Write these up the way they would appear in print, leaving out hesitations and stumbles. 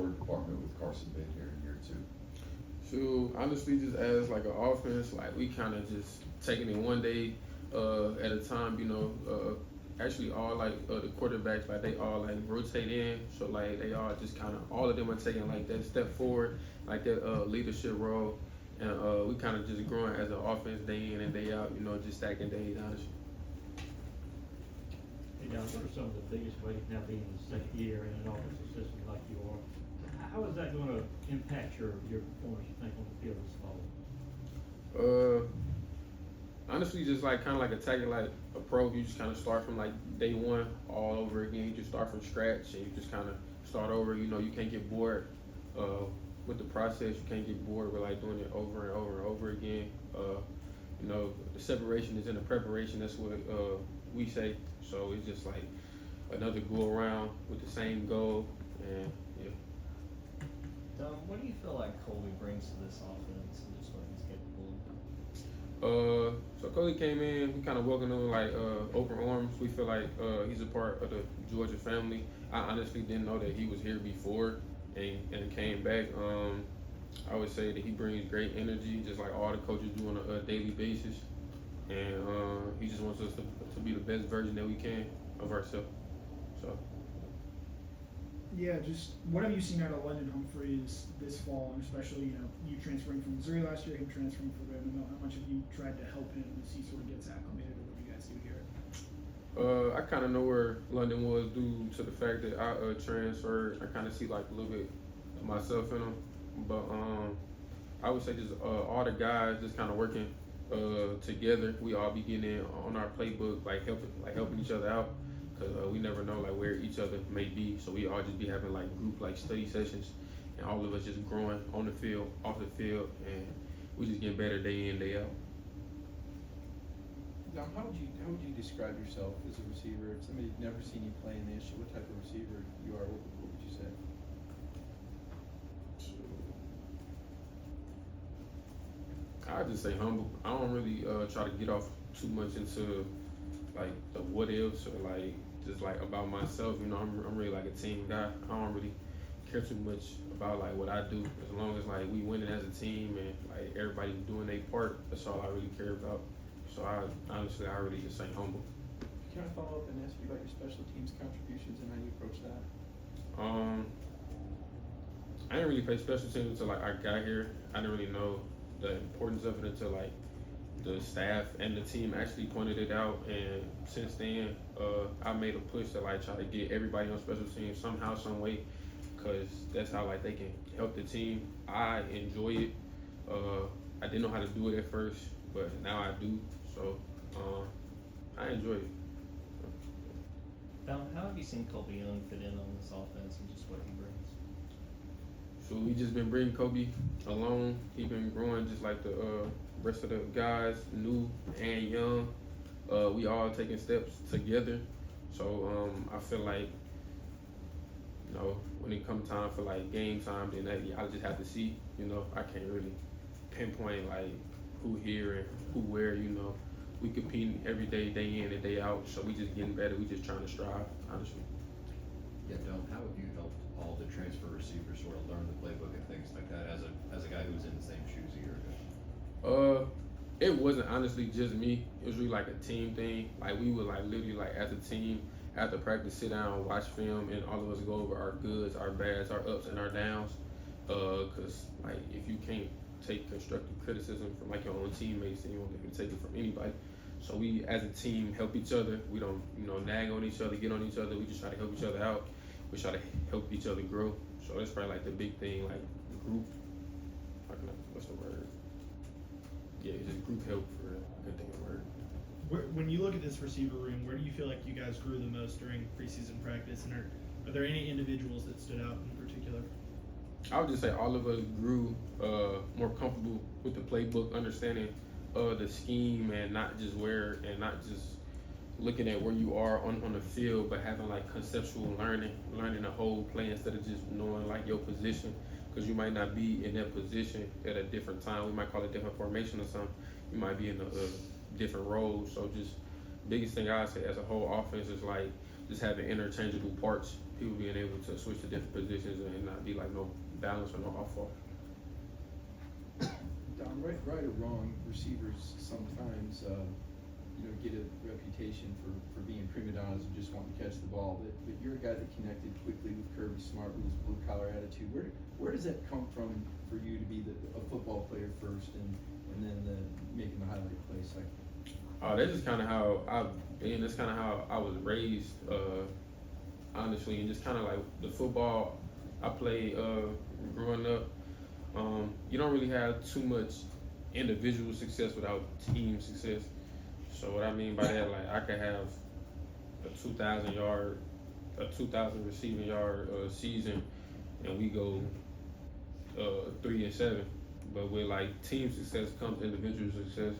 forward department with Carson being here in year 2? So honestly, just as like an offense, like we kind of just taking it one day at a time. Actually all like the quarterbacks, like they all like rotate in. So like they all just kind of all of them are taking like that step forward, like that leadership role, and we kind of just growing as an offense day in and day out. Just stacking days, honestly. Hey, Don, what are some of the biggest ways now being in the second year in an offensive system like you are? How is that going to impact your performance, you think, on the field this fall? Honestly, just like kind of like attacking like a pro. You just kind of start from like day one all over again. You just start from scratch and you just kind of start over. You can't get bored with the process. You can't get bored with like doing it over and over and over again. The separation is in the preparation. That's what we say. So it's just like another go around with the same goal, and yeah. What do you feel like Colby brings to this offense and just what he's capable of? So Coley came in, we kind of welcomed him like open arms. We feel like he's a part of the Georgia family. I honestly didn't know that he was here before and came back. I would say that he brings great energy, just like all the coaches do on a daily basis. And he just wants us to be the best version that we can of ourselves. So. Yeah, just what have you seen out of London Humphreys this fall, and especially you transferring from Missouri last year, him transferring from Vanderbilt? How much have you tried to help him as he sort of gets acclimated to what you guys do here? I kind of know where London was due to the fact that I transferred. I kind of see like a little bit of myself in him, but I would say just all the guys just kind of working together. We all be getting in on our playbook, like helping each other out. Cause we never know like where each other may be, so we all just be having like group like study sessions, and all of us just growing on the field, off the field, and we just getting better day in, day out. Now, how would you describe yourself as a receiver? If somebody had never seen you play in the issue, what type of receiver you are? What would you say? I just say humble. I don't really try to get off too much into like the what ifs or like just like about myself. I'm really like a team guy. I don't really care too much about like what I do, as long as like we winning as a team and like everybody doing their part. That's all I really care about. So I really just say humble. Can I follow up and ask you about your special teams contributions and how you approach that? I didn't really play special teams until like I got here. I didn't really know the importance of it until like the staff and the team actually pointed it out, and since then I made a push to like try to get everybody on special teams somehow, some way, because that's how like they can help the team. I enjoy it. I didn't know how to do it at first, but now I do. So I enjoy it. How have you seen Colby Young fit in on this offense and just what he brings? So we just been bringing Kobe along. He been growing just like the rest of the guys, new and young. We all taking steps together. So I feel like, when it come time for like game time, then I just have to see. I can't really pinpoint like who here and who where. We compete every day, day in and day out. So we just getting better. We just trying to strive, honestly. Yeah, Dom, how have you helped all the transfer receivers sort of learn the playbook and things like that as a guy who was in the same shoes a year ago? It wasn't honestly just me. It was really like a team thing. Like we would like literally like as a team after practice sit down, watch film, and all of us go over our goods, our bads, our ups and our downs. Cause like if you can't take constructive criticism from like your own teammates, then you won't be able to take it from anybody. So we as a team help each other. We don't nag on each other, get on each other. We just try to help each other out. We try to help each other grow. So that's probably like the big thing, like group. What's the word? Yeah, just group help for a good thing of word. When you look at this receiver room, where do you feel like you guys grew the most during preseason practice, and are there any individuals that stood out in particular? I would just say all of us grew more comfortable with the playbook, understanding the scheme, and not just looking at where you are on the field, but having like conceptual learning the whole play instead of just knowing like your position, because you might not be in that position at a different time. We might call it different formation or something. You might be in a different role. So just biggest thing I say as a whole offense is like just having interchangeable parts people being able to switch to different positions and not be like no balance or no off ball. Don, right or wrong, receivers sometimes, get a reputation for being prima donnas and just wanting to catch the ball. But you're a guy that connected quickly with Kirby Smart with his blue collar attitude. Where does that come from for you to be a football player first and then making the highlight plays second? That's just kind of how I've been. That's kind of how I was raised, honestly, and just kind of like the football I played growing up. You don't really have too much individual success without team success. So what I mean by that, like I could have a 2,000 receiving yard season, and we go 3-7. But with like team success comes individual success.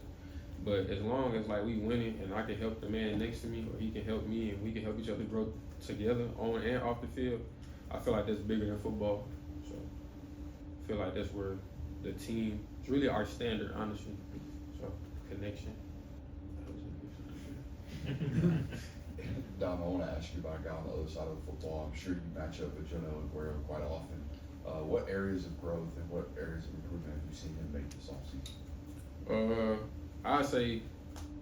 But as long as like we winning and I can help the man next to me, or he can help me, and we can help each other grow together on and off the field, I feel like that's bigger than football. So I feel like that's where the team is really our standard, honestly. So connection. Dom, I want to ask you about a guy on the other side of football. I'm sure you match up with Jonah Aguero quite often. What areas of growth and what areas of improvement have you seen him make this offseason? I'd say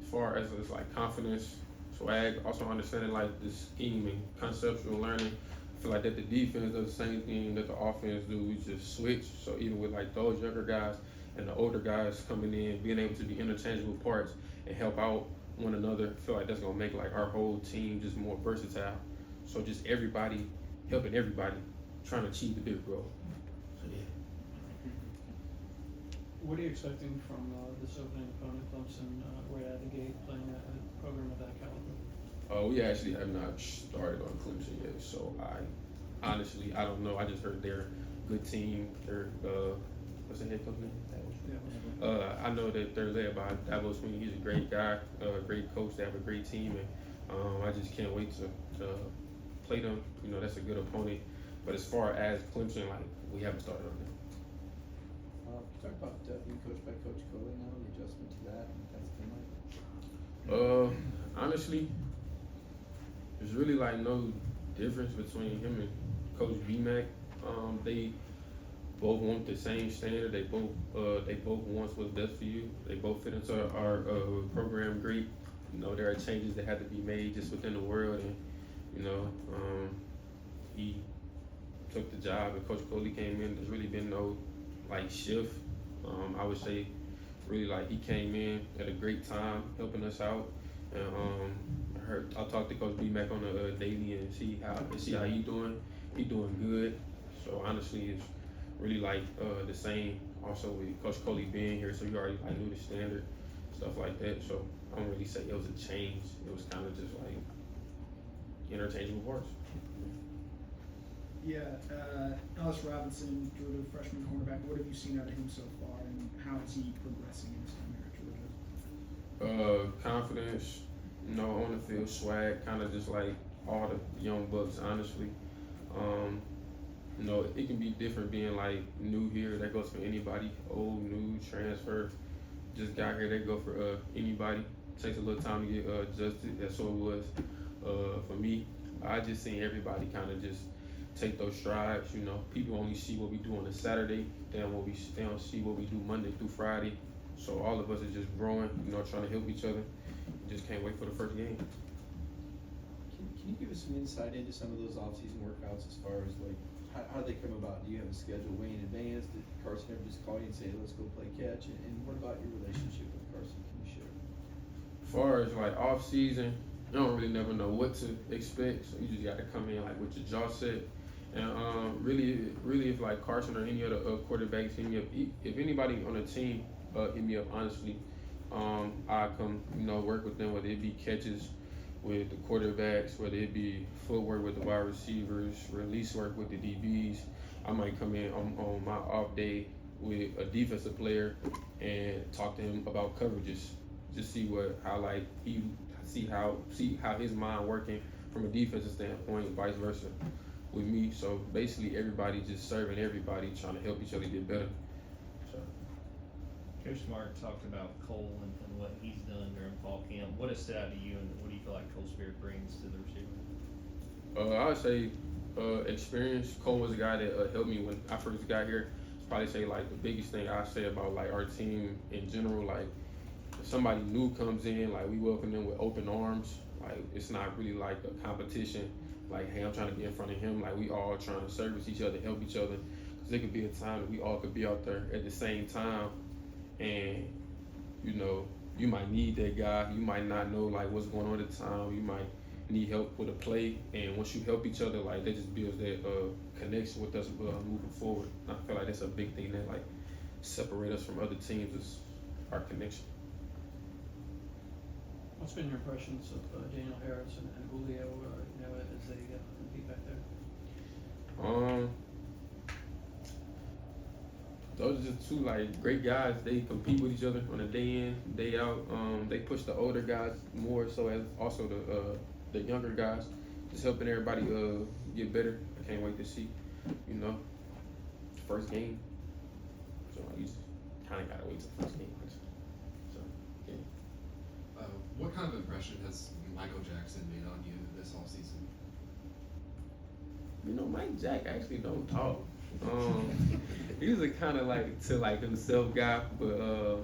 as far as it's like confidence, swag, also understanding like the scheme and conceptual learning. I feel like that the defense does the same thing that the offense do. We just switch. So even with like those younger guys and the older guys coming in, being able to be interchangeable parts and help out one another, I feel like that's gonna make like our whole team just more versatile. So just everybody helping everybody, trying to achieve the big goal. So yeah. What are you expecting from this opening opponent, Clemson, right out of the gate, playing a program of that caliber? We actually have not started on Clemson yet, so I don't know. I just heard they're a good team. They're what's the head coach name? I know that they're led by Dabo Sweeney. He's a great guy, great coach. They have a great team, and I just can't wait to play them. You know, that's a good opponent. But as far as Clemson, like we haven't started on them. Talk about being coached by Coach Coley now, the adjustment to that, and that's been like. Honestly, there's really like no difference between him and Coach BMAC. They both want the same standard. They both want what's best for you. They both fit into our program great. You know, there are changes that had to be made just within the world, and you know, he took the job, and Coach Coley came in. There's really been no like shift. I would say really like he came in at a great time, helping us out. And I talked to Coach BMAC on the daily and see how he doing. He doing good. So honestly, it's really like the same. Also with Coach Coley being here, so you already like knew the standard, stuff like that. So I don't really say it was a change. It was kind of just like interchangeable parts. Yeah, Ellis Robinson, Georgia freshman cornerback. What have you seen out of him so far, and how is he progressing in his time here at Georgia? Confidence, you know, on the field, swag, kind of just like all the young bucks, honestly. You know, it can be different being like new here. That goes for anybody, old, new, transfer. Just got here, they go for anybody. Takes a little time to get adjusted. That's what it was for me. I just seen everybody kind of just take those strides. You know, people only see what we do on a Saturday. They don't see what we do Monday through Friday. So all of us are just growing, you know, trying to help each other. Just can't wait for the first game. Can you give us some insight into some of those off-season workouts as far as like how they come about? Do you have a schedule way in advance? Did Carson ever just call you and say, let's go play catch? And what about your relationship with Carson? Can you share? As far as like off season, you don't really never know what to expect. So you just got to come in like with your jaw set. And really, if like Carson or any other quarterbacks hit me up, if anybody on the team hit me up, honestly, I come, you know, work with them, whether it be catches with the quarterbacks, whether it be footwork with the wide receivers, release work with the DBs. I might come in on my off day with a defensive player and talk to him about coverages, just see how his mind working from a defensive standpoint, vice versa with me. So basically everybody just serving everybody, trying to help each other get better. So. Coach Smart talked about Cole and what he's done during fall camp. What has stood out to you, and what do you feel like Cole Spirit brings to the receiver? I would say experience. Cole was a guy that helped me when I first got here. Probably say like the biggest thing I say about like our team in general, like if somebody new comes in, like we welcome them with open arms. Like it's not really like a competition. Like, hey, I'm trying to get in front of him. Like we all trying to service each other, help each other. Cause there could be a time that we all could be out there at the same time, and you know, you might need that guy. You might not know like what's going on at the time. You might need help with a play, and once you help each other, like that just builds that connection with us moving forward. I feel like that's a big thing that like separate us from other teams is our connection. What's been your impressions of Daniel Harris and Julio, you know, as they compete back there? Those are just two like great guys. They compete with each other on a day in, day out. They push the older guys more so as also the younger guys, just helping everybody get better. I can't wait to see, you know, first game. So you just kind of gotta wait till the first game. So yeah. What kind of impression has Michael Jackson made on you this offseason? You know, Mike Jack actually don't talk. He's a kind of like to like himself guy, but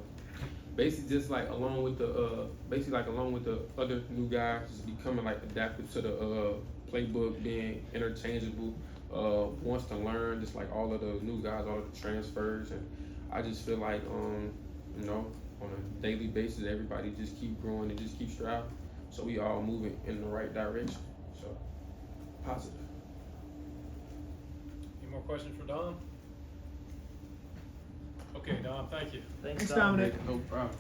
basically just like along with the other new guys, just becoming like adaptive to the playbook, being interchangeable, wants to learn just like all of the new guys, all of the transfers, and I just feel like you know, on a daily basis everybody just keep growing and just keep striving, so we all moving in the right direction. So positive. Any more questions for Dom? Okay, Dom, thank you. Thanks, Thanks, Dominic. No problem.